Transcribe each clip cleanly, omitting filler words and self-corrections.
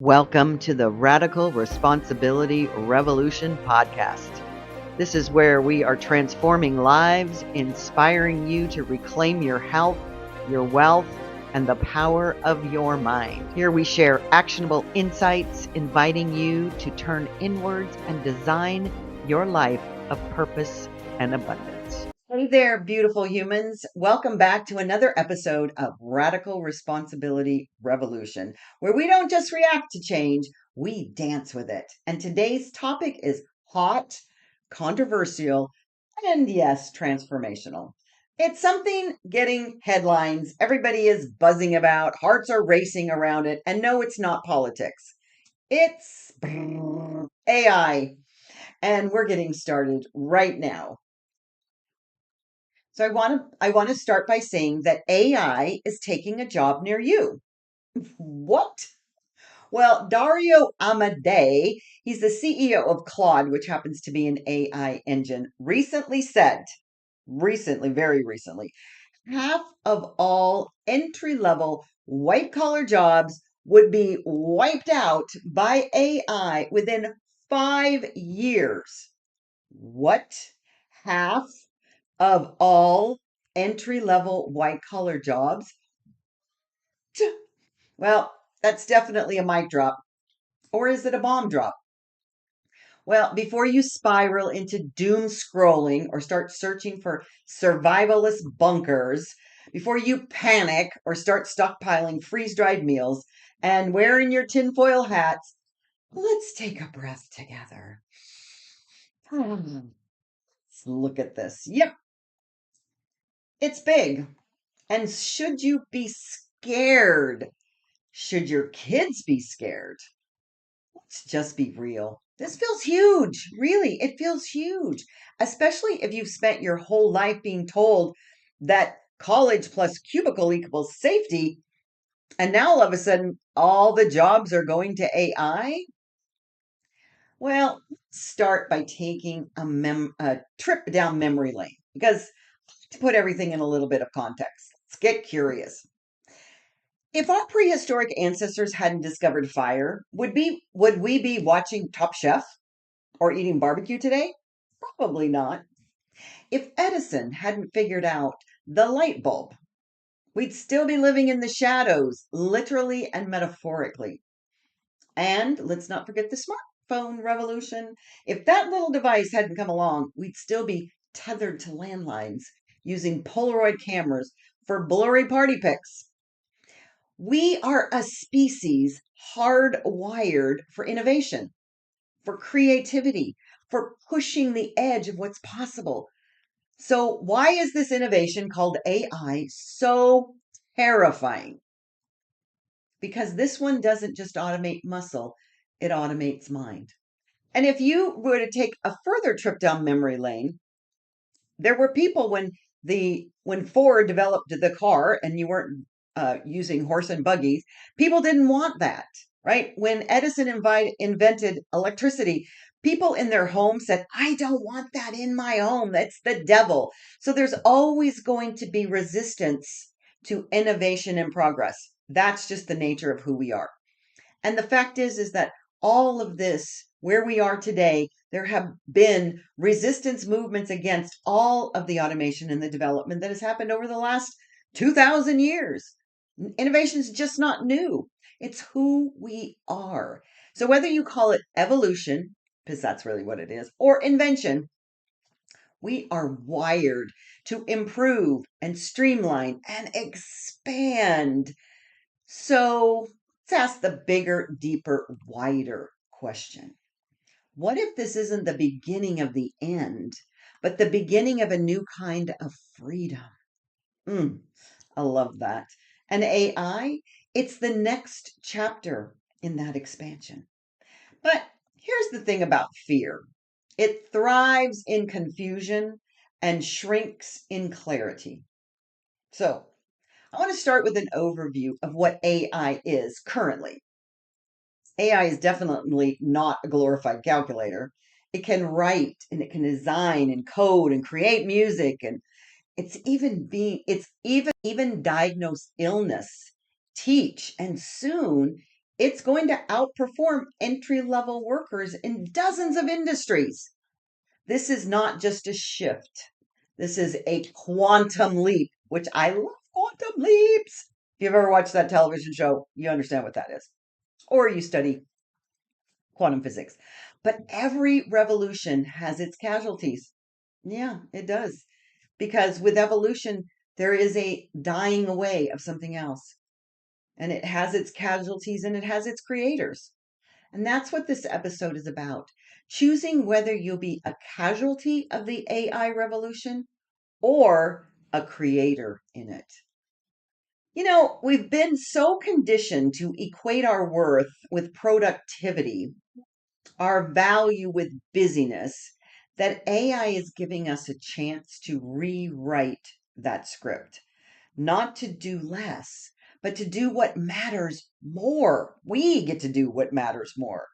Welcome to the Radical Responsibility Revolution podcast. This is where we are transforming lives, inspiring you to reclaim your health, your wealth, and the power of your mind. Here we share actionable insights, inviting you to turn inwards and design your life of purpose and abundance. Hey there, beautiful humans. Welcome back to another episode of Radical Responsibility Revolution, where we don't just react to change, we dance with it. And today's topic is hot, controversial, and yes, transformational. It's something getting headlines. Everybody is buzzing about, hearts are racing around it. And no, it's not politics. It's AI. And we're getting started right now. So I want to start by saying that AI is taking a job near you. What? Well, Dario Amodei, he's the CEO of Claude, which happens to be an AI engine, very recently, half of all entry-level white-collar jobs would be wiped out by AI within 5 years. What? Half of all entry-level white-collar jobs? Well, that's definitely a mic drop. Or is it a bomb drop? Well, before you spiral into doom scrolling or start searching for survivalist bunkers, before you panic or start stockpiling freeze-dried meals and wearing your tinfoil hats, let's take a breath together. Let's look at this. Yep, it's big. And should you be scared? Should your kids be scared? Let's just be real. This feels huge. Really, it feels huge, especially if you've spent your whole life being told that college plus cubicle equals safety. And now all of a sudden, all the jobs are going to AI. Well, let's start by taking a trip down memory lane because to put everything in a little bit of context, let's get curious. If our prehistoric ancestors hadn't discovered fire, would we be watching Top Chef or eating barbecue today? Probably not. If Edison hadn't figured out the light bulb, we'd still be living in the shadows, literally and metaphorically. And let's not forget the smartphone revolution. If that little device hadn't come along, we'd still be tethered to landlines using Polaroid cameras for blurry party pics. We are a species hardwired for innovation, for creativity, for pushing the edge of what's possible. So, why is this innovation called AI so terrifying? Because this one doesn't just automate muscle, it automates mind. And if you were to take a further trip down memory lane, there were people when Ford developed the car and you weren't using horse and buggies, people didn't want that, right? When Edison invented electricity, people in their home said, I don't want that in my home. That's the devil. So there's always going to be resistance to innovation and progress. That's just the nature of who we are. And the fact is that all of this, where we are today, there have been resistance movements against all of the automation and the development that has happened over the last 2,000 years. Innovation is just not new. It's who we are. So whether you call it evolution, because that's really what it is, or invention, we are wired to improve and streamline and expand. So let's ask the bigger, deeper, wider question. What if this isn't the beginning of the end, but the beginning of a new kind of freedom? I love that. And AI, it's the next chapter in that expansion. But here's the thing about fear. It thrives in confusion and shrinks in clarity. So I want to start with an overview of what AI is currently. AI is definitely not a glorified calculator. It can write and it can design and code and create music, and it's even diagnose illness, teach, and soon It's going to outperform entry level workers in dozens of industries. This is not just a shift. This is a quantum leap, which I love quantum leaps. If you've ever watched that television show, you understand what that is. Or you study quantum physics. But every revolution has its casualties. Yeah, it does. Because with evolution, there is a dying away of something else. And it has its casualties and it has its creators. And that's what this episode is about. Choosing whether you'll be a casualty of the AI revolution or a creator in it. We've been so conditioned to equate our worth with productivity, our value with busyness, that AI is giving us a chance to rewrite that script, not to do less, but to do what matters more. We get to do what matters more.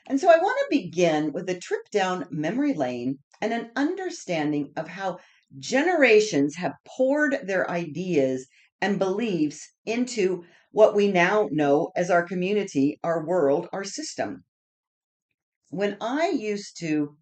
And so I want to begin with a trip down memory lane and an understanding of how generations have poured their ideas and beliefs into what we now know as our community, our world, our system. When I used to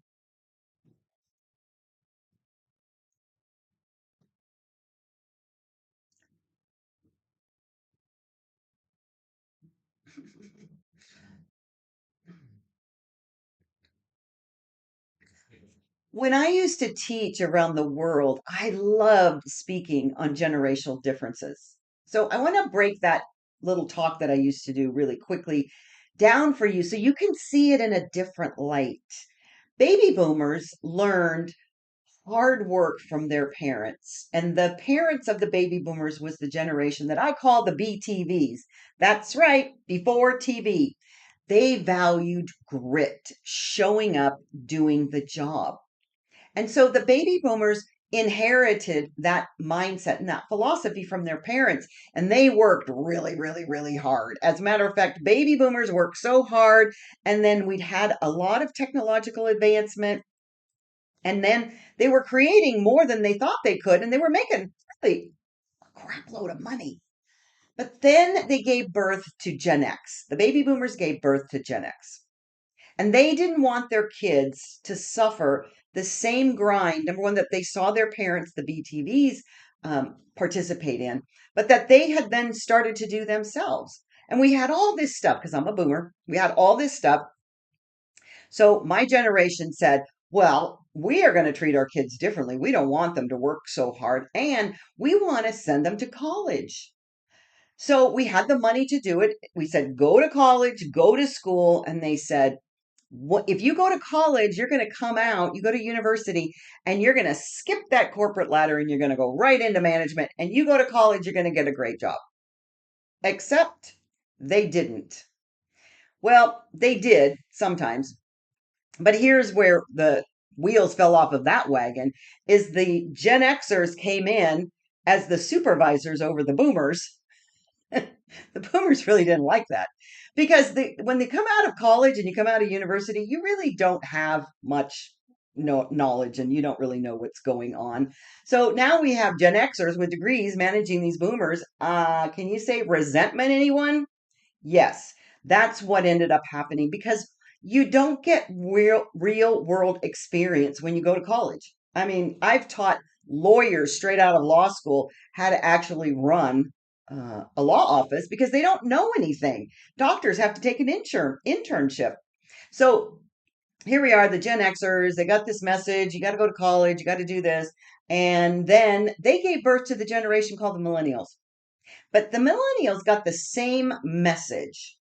when I used to teach around the world, I loved speaking on generational differences. So I want to break that little talk that I used to do really quickly down for you so you can see it in a different light. Baby boomers learned hard work from their parents, and the parents of the baby boomers was the generation that I call the BTVs. That's right, before TV. They valued grit, showing up, doing the job. And so the baby boomers inherited that mindset and that philosophy from their parents, and they worked really, really, really hard. As a matter of fact, baby boomers worked so hard, and then we'd had a lot of technological advancement, and then they were creating more than they thought they could, and they were making really a crap load of money. But then they gave birth to Gen X. The baby boomers gave birth to Gen X. And they didn't want their kids to suffer the same grind, number one, that they saw their parents, the BTVs, participate in, but that they had then started to do themselves. And we had all this stuff, because I'm a boomer, we had all this stuff. So my generation said, well, we are going to treat our kids differently. We don't want them to work so hard, and we want to send them to college. So we had the money to do it. We said, go to college, go to school. And they said, if you go to college, you're going to come out, you go to university, and you're going to skip that corporate ladder and you're going to go right into management. And you go to college, you're going to get a great job. Except they didn't. Well, they did sometimes. But here's where the wheels fell off of that wagon is the Gen Xers came in as the supervisors over the boomers. The boomers really didn't like that because when they come out of college and you come out of university, you really don't have much knowledge and you don't really know what's going on. So now we have Gen Xers with degrees managing these boomers. Can you say resentment, anyone? Yes, that's what ended up happening because you don't get real world experience when you go to college. I mean, I've taught lawyers straight out of law school how to actually run a law office because they don't know anything. Doctors have to take an internship. So here we are, the Gen Xers, they got this message, you got to go to college, you got to do this. And then they gave birth to the generation called the Millennials. But the Millennials got the same message: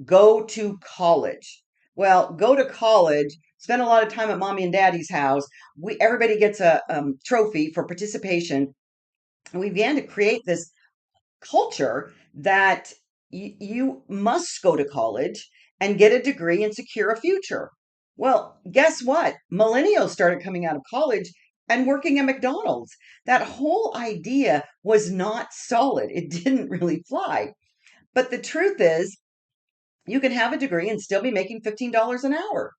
go to college. Well, go to college, spend a lot of time at mommy and daddy's house. Everybody gets a trophy for participation. And we began to create this culture that you must go to college and get a degree and secure a future. Well, guess what? Millennials started coming out of college and working at McDonald's. That whole idea was not solid. It didn't really fly. But the truth is, you can have a degree and still be making $15 an hour.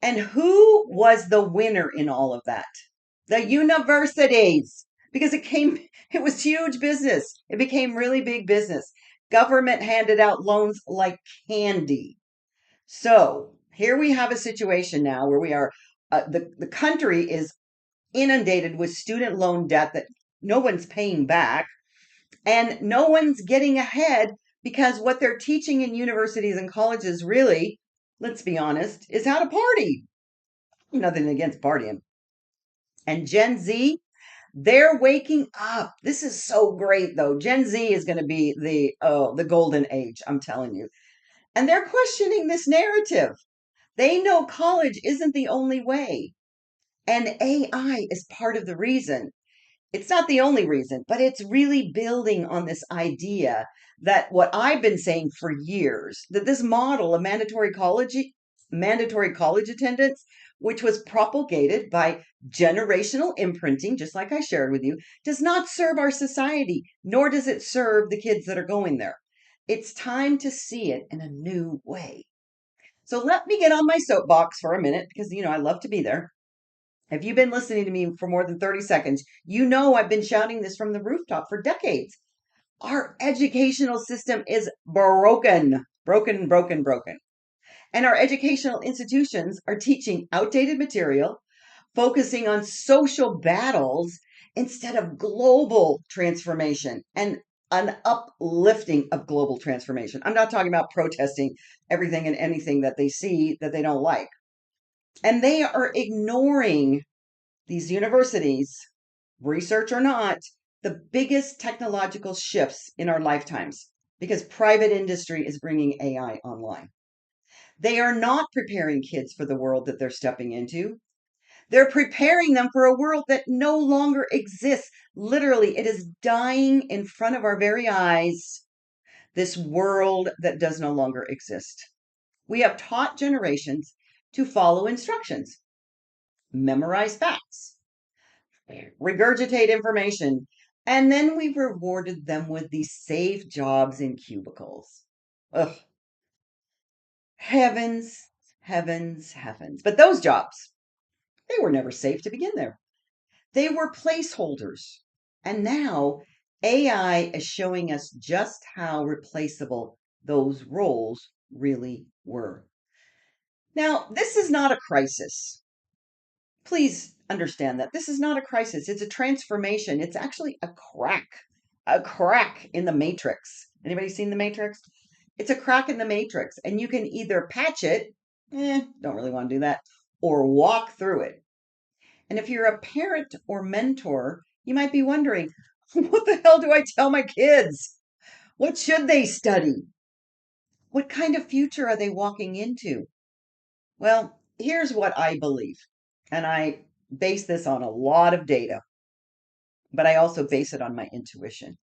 And who was the winner in all of that? The universities, because it was huge business. It became really big business. Government handed out loans like candy. So here we have a situation now where we are, the country is inundated with student loan debt that no one's paying back, and no one's getting ahead because what they're teaching in universities and colleges really, let's be honest, is how to party. Nothing against partying. And Gen Z, they're waking up. This is so great though. Gen Z is going to be the golden age, I'm telling you. And they're questioning this narrative. They know college isn't the only way. And AI is part of the reason. It's not the only reason, but it's really building on this idea that what I've been saying for years, that this model of mandatory college attendance, which was propagated by generational imprinting, just like I shared with you, does not serve our society, nor does it serve the kids that are going there. It's time to see it in a new way. So let me get on my soapbox for a minute because, I love to be there. If you've been listening to me for more than 30 seconds, you know I've been shouting this from the rooftop for decades. Our educational system is broken, broken, broken, broken. And our educational institutions are teaching outdated material, focusing on social battles instead of global transformation and an uplifting of global transformation. I'm not talking about protesting everything and anything that they see that they don't like. And they are ignoring, these universities, research or not, the biggest technological shifts in our lifetimes because private industry is bringing AI online. They are not preparing kids for the world that they're stepping into. They're preparing them for a world that no longer exists. Literally, it is dying in front of our very eyes, this world that does no longer exist. We have taught generations to follow instructions, memorize facts, regurgitate information, and then we've rewarded them with these safe jobs in cubicles. Ugh. Heavens, heavens, heavens. But those jobs, they were never safe to begin there. They were placeholders. And now AI is showing us just how replaceable those roles really were. Now, this is not a crisis. Please understand that this is not a crisis. It's a transformation. It's actually a crack in the matrix. Anybody seen the matrix? It's a crack in the matrix, and you can either patch it, don't really want to do that, or walk through it. And if you're a parent or mentor, you might be wondering, what the hell do I tell my kids? What should they study? What kind of future are they walking into? Well, here's what I believe. And I base this on a lot of data, but I also base it on my intuition.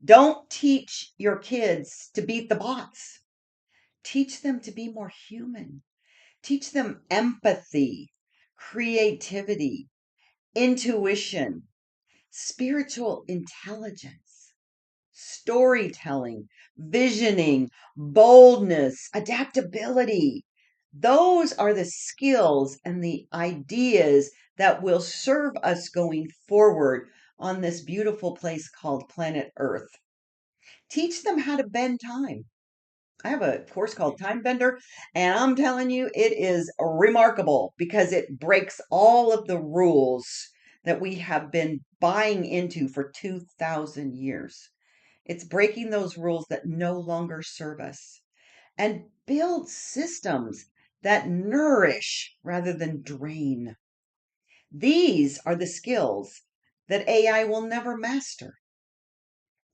Don't teach your kids to beat the bots. Teach them to be more human. Teach them empathy, creativity, intuition, spiritual intelligence, storytelling, visioning, boldness, adaptability. Those are the skills and the ideas that will serve us going forward on this beautiful place called planet Earth. Teach them how to bend time. I have a course called Time Bender, and I'm telling you, it is remarkable because it breaks all of the rules that we have been buying into for 2,000 years. It's breaking those rules that no longer serve us and build systems that nourish rather than drain. These are the skills that AI will never master.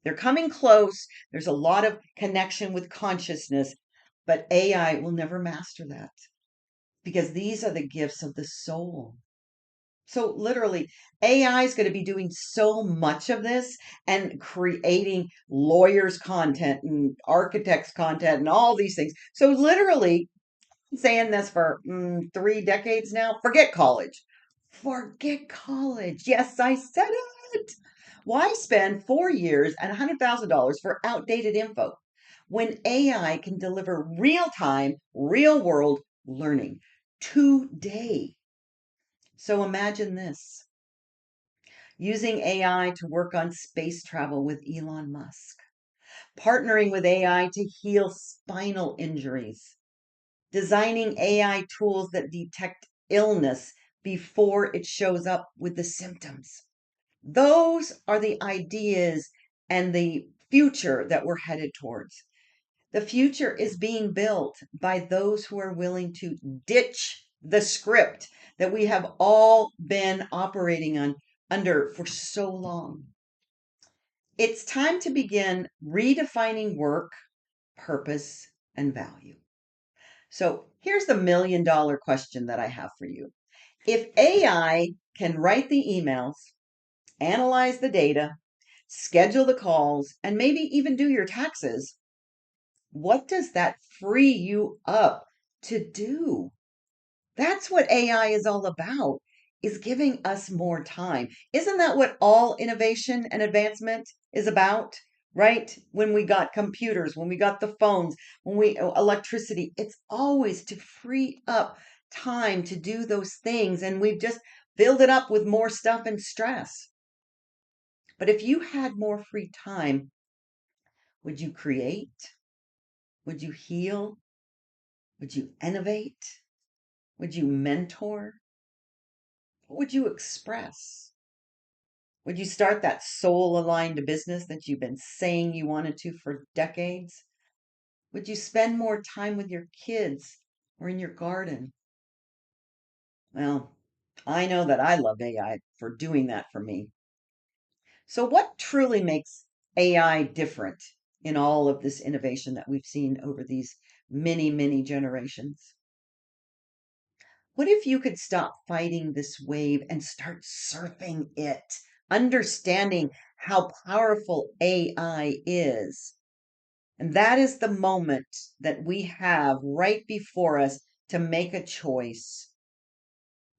They're coming close. There's a lot of connection with consciousness, but AI will never master that because these are the gifts of the soul. So literally, AI is going to be doing so much of this and creating lawyers' content and architects' content and all these things. So literally, saying this for 3 decades now, forget college. Forget college. Yes, I said it. Why spend 4 years and $100,000 for outdated info when AI can deliver real time, real world learning today? So imagine this, using AI to work on space travel with Elon Musk, partnering with AI to heal spinal injuries, designing AI tools that detect illness before it shows up with the symptoms. Those are the ideas and the future that we're headed towards. The future is being built by those who are willing to ditch the script that we have all been operating under for so long. It's time to begin redefining work, purpose, and value. So here's the $1,000,000 question that I have for you. If AI can write the emails, analyze the data, schedule the calls, and maybe even do your taxes, what does that free you up to do? That's what AI is all about, is giving us more time. Isn't that what all innovation and advancement is about? Right? When we got computers, when we got the phones, when we electricity, it's always to free up time to do those things. And we've just filled it up with more stuff and stress. But if you had more free time, would you create? Would you heal? Would you innovate? Would you mentor? What would you express? Would you start that soul aligned business that you've been saying you wanted to for decades? Would you spend more time with your kids or in your garden? Well, I know that I love AI for doing that for me. So, what truly makes AI different in all of this innovation that we've seen over these many, many generations? What if you could stop fighting this wave and start surfing it, understanding how powerful AI is? And that is the moment that we have right before us to make a choice.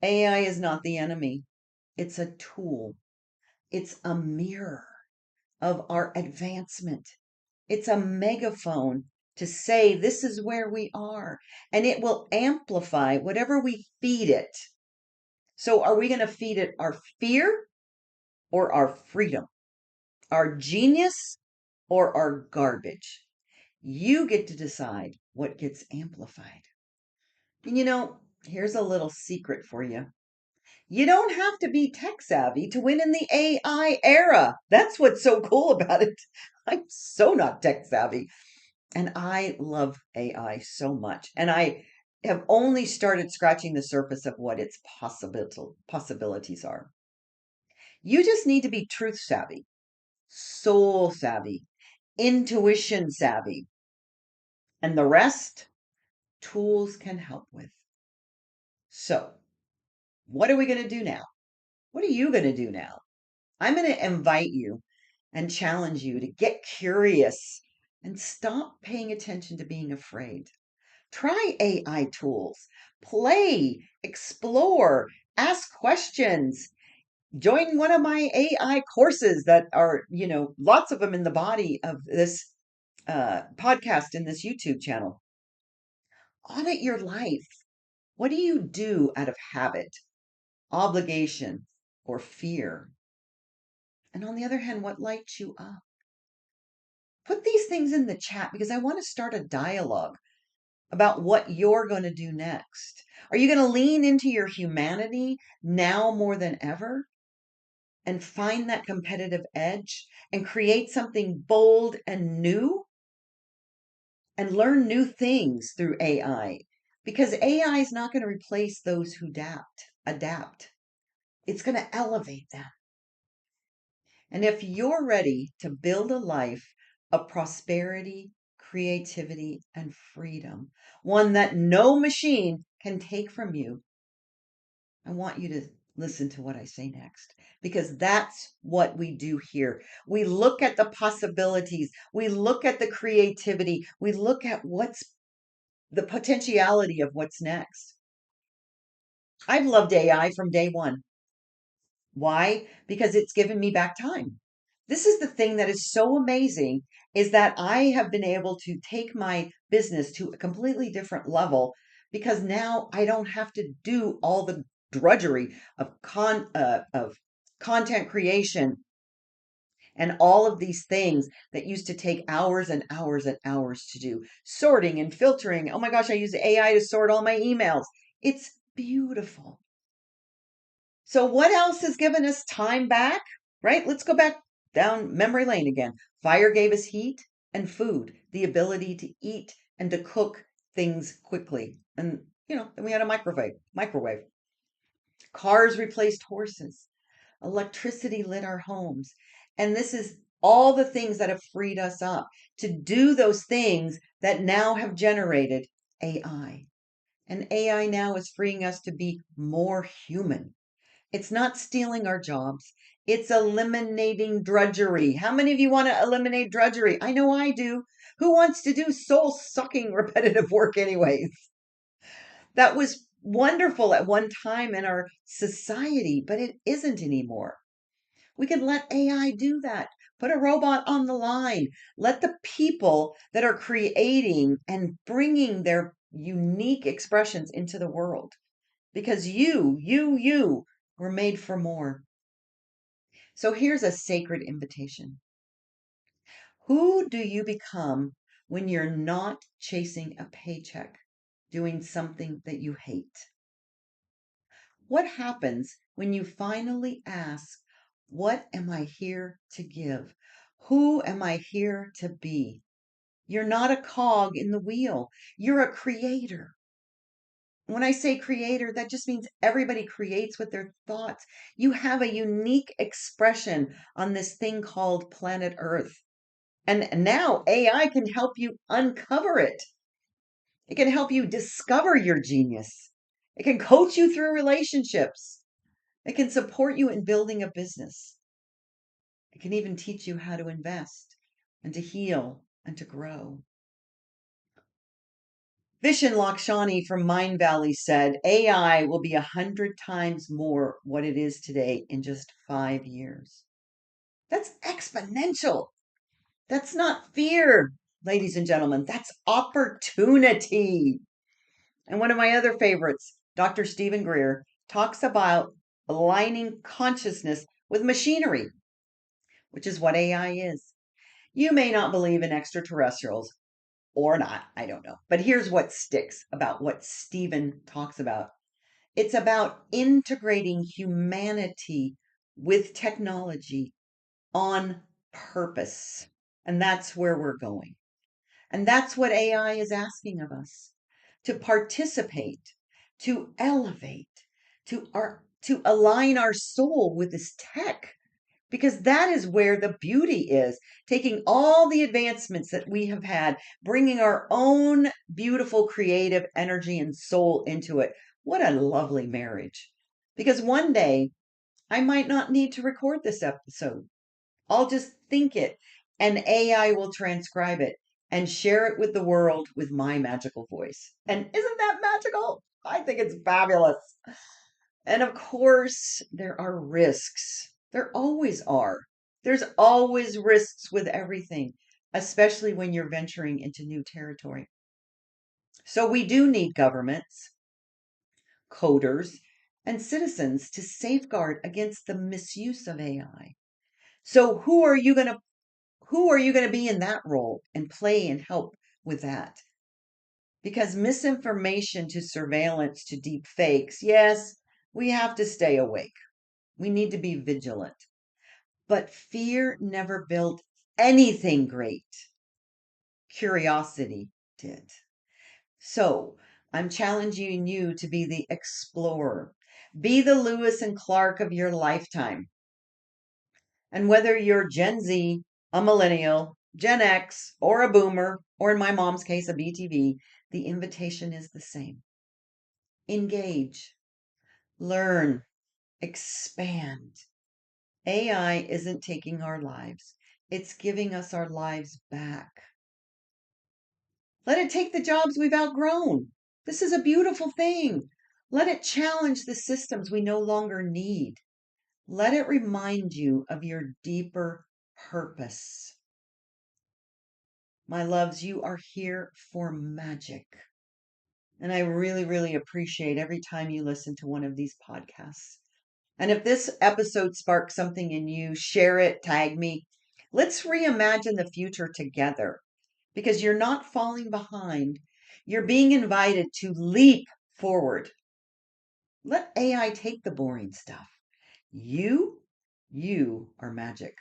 AI is not the enemy, it's a tool, it's a mirror of our advancement. It's a megaphone to say this is where we are, and it will amplify whatever we feed it. So, are we going to feed it our fear or our freedom, our genius or our garbage? You get to decide what gets amplified. And here's a little secret for you. You don't have to be tech savvy to win in the AI era. That's what's so cool about it. I'm so not tech savvy. And I love AI so much. And I have only started scratching the surface of what its possibilities are. You just need to be truth savvy, soul savvy, intuition savvy, and the rest tools can help with. So, what are we going to do now? What are you going to do now? I'm going to invite you and challenge you to get curious and stop paying attention to being afraid. Try AI tools, play, explore, ask questions. Join one of my AI courses that are, lots of them in the body of this podcast and this YouTube channel. Audit your life. What do you do out of habit, obligation, or fear? And on the other hand, what lights you up? Put these things in the chat because I want to start a dialogue about what you're going to do next. Are you going to lean into your humanity now more than ever and find that competitive edge and create something bold and new and learn new things through AI? Because AI is not going to replace those who adapt. It's going to elevate them. And if you're ready to build a life of prosperity, creativity, and freedom, one that no machine can take from you, I want you to listen to what I say next, because that's what we do here. We look at the possibilities, we look at the creativity, we look at what's the potentiality of what's next. I've loved AI from day one. Why? Because it's given me back time. This is the thing that is so amazing, is that I have been able to take my business to a completely different level because now I don't have to do all the drudgery of content creation and all of these things that used to take hours and hours and hours to do. Sorting and filtering. Oh my gosh, I use AI to sort all my emails. It's beautiful. So, what else has given us time back? Right? Let's go back down memory lane again. Fire gave us heat and food, the ability to eat and to cook things quickly. And, then we had a microwave. Cars replaced horses. Electricity lit our homes. And this is all the things that have freed us up to do those things that now have generated AI. And AI now is freeing us to be more human. It's not stealing our jobs. It's eliminating drudgery. How many of you want to eliminate drudgery? I know I do. Who wants to do soul sucking repetitive work, anyways? That was wonderful at one time in our society, but it isn't anymore. We can let AI do that. Put a robot on the line. Let the people that are creating and bringing their unique expressions into the world. Because you were made for more. So here's a sacred invitation. Who do you become when you're not chasing a paycheck, doing something that you hate? What happens when you finally ask, what am I here to give? Who am I here to be? You're not a cog in the wheel. You're a creator. When I say creator, that just means everybody creates with their thoughts. You have a unique expression on this thing called planet Earth. And now AI can help you uncover it. It can help you discover your genius. It can coach you through relationships. It can support you in building a business. It can even teach you how to invest and to heal and to grow. Vishen Lakshani from Mind Valley said, AI will be 100 times more what it is today in just 5 years. That's exponential. That's not fear, ladies and gentlemen. That's opportunity. And one of my other favorites, Dr. Stephen Greer, talks about aligning consciousness with machinery, which is what AI is. You may not believe in extraterrestrials or not, I don't know. But here's what sticks about what Stephen talks about. It's about integrating humanity with technology on purpose. And that's where we're going. And that's what AI is asking of us, to participate, to elevate, to align our soul with this tech, because that is where the beauty is, taking all the advancements that we have had, bringing our own beautiful creative energy and soul into it. What a lovely marriage. Because one day I might not need to record this episode. I'll just think it, and AI will transcribe it and share it with the world with my magical voice. And isn't that magical? I think it's fabulous. And of course, there are risks. There always are. There's always risks with everything, especially when you're venturing into new territory. So we do need governments, coders, and citizens to safeguard against the misuse of AI. So who are you going to be in that role and play and help with that? Because misinformation to surveillance to deep fakes, yes, we have to stay awake. We need to be vigilant. But fear never built anything great. Curiosity did. So I'm challenging you to be the explorer. Be the Lewis and Clark of your lifetime. And whether you're Gen Z, a millennial, Gen X, or a boomer, or in my mom's case, a BTV, the invitation is the same. Engage, learn, expand. AI isn't taking our lives. It's giving us our lives back. Let it take the jobs we've outgrown. This is a beautiful thing. Let it challenge the systems we no longer need. Let it remind you of your deeper purpose. My loves, you are here for magic. And I really, really appreciate every time you listen to one of these podcasts. And if this episode sparks something in you, share it, tag me. Let's reimagine the future together because you're not falling behind. You're being invited to leap forward. Let AI take the boring stuff. You are magic.